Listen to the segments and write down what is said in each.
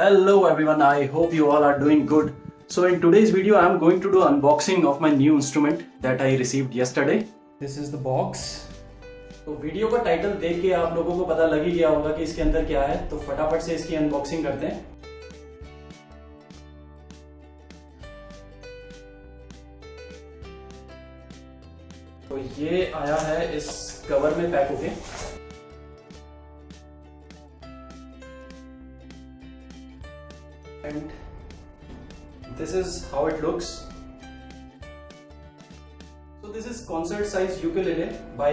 Hello everyone, I hope you all are doing good. So in today's video I am going to do unboxing of my new instrument that I received yesterday. This is the box. तो video का title देख के आप लोगों को पता लग ही गया होगा कि इसके अंदर क्या है, तो फटाफट से इसकी अनबॉक्सिंग करते हैं। तो ये आया है इस कवर में पैक होके। And this is how it looks. So this is concert size ukulele by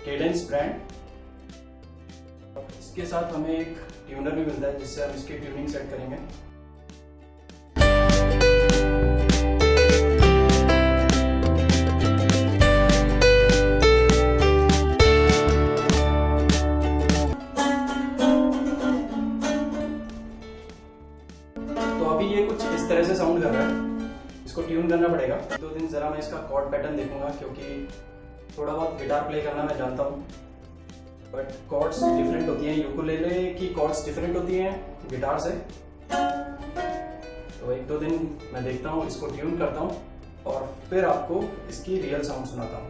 Kadence brand. इसके साथ हमें एक ट्यूनर भी मिलता है जिससे हम इसकी ट्यूनिंग सेट करेंगे। तो अभी ये कुछ इस तरह से साउंड कर रहा है, इसको ट्यून करना पड़ेगा। 2 दिन जरा मैं इसका कॉर्ड पैटर्न देखूंगा क्योंकि थोड़ा बहुत गिटार प्ले करना मैं जानता हूँ, बट कॉर्ड्स डिफरेंट होती हैं, यूकुलेले की कॉर्ड्स डिफरेंट होती हैं गिटार से। तो 1-2 दिन मैं देखता हूँ, इसको ट्यून करता हूँ और फिर आपको इसकी रियल साउंड सुनाता हूँ।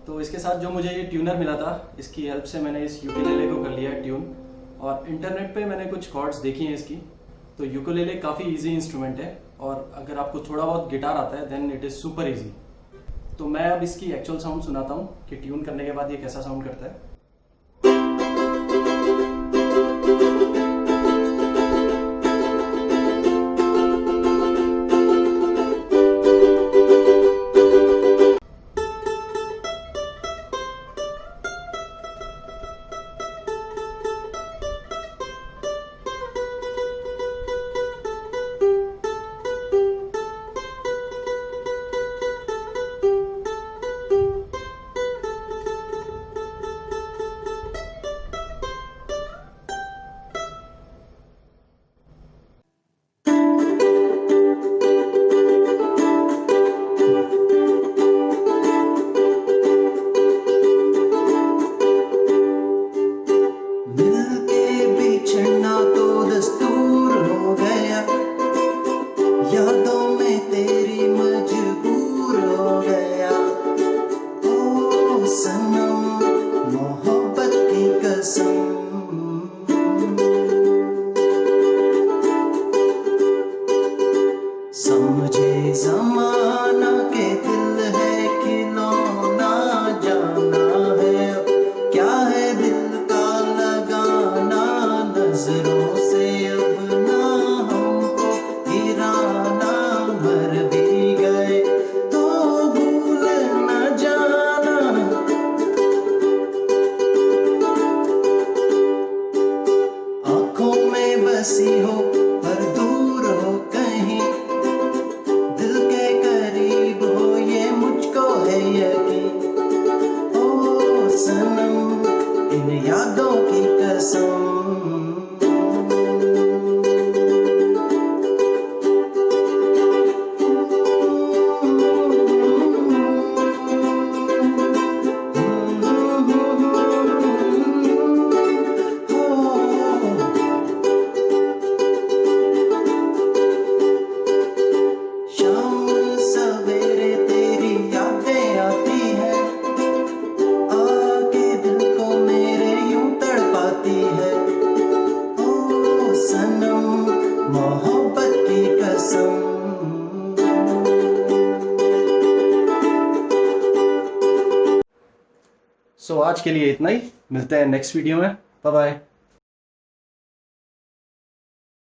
तो इसके साथ जो मुझे ये ट्यूनर मिला था, इसकी हेल्प से मैंने इस यूकुलेले को कर लिया है ट्यून। और इंटरनेट पे मैंने कुछ कॉर्ड्स देखी हैं इसकी। तो यूकुलेले काफ़ी इजी इंस्ट्रूमेंट है और अगर आपको थोड़ा बहुत गिटार आता है then it is super easy. तो मैं अब इसकी एक्चुअल साउंड सुनाता हूँ कि ट्यून करने के बाद ये कैसा साउंड करता है। यादों में तेरी मजबूर हो गया, ओ सनम मोहब्बत की कसम। समझे ज़माना के दिल है खिलौना, जाना है क्या है दिल का लगाना, नजरों से अब ना हमको गिराना, मर भी गए तो भूल न जाना। आंखों में बसी हो पर दूर हो कहीं, दिल के करीब हो ये मुझको है यकीन, ओ सनम इन यादों की कसम। मोहब्बत की कसम। सो आज के लिए इतना ही, मिलते हैं नेक्स्ट वीडियो में। Bye bye.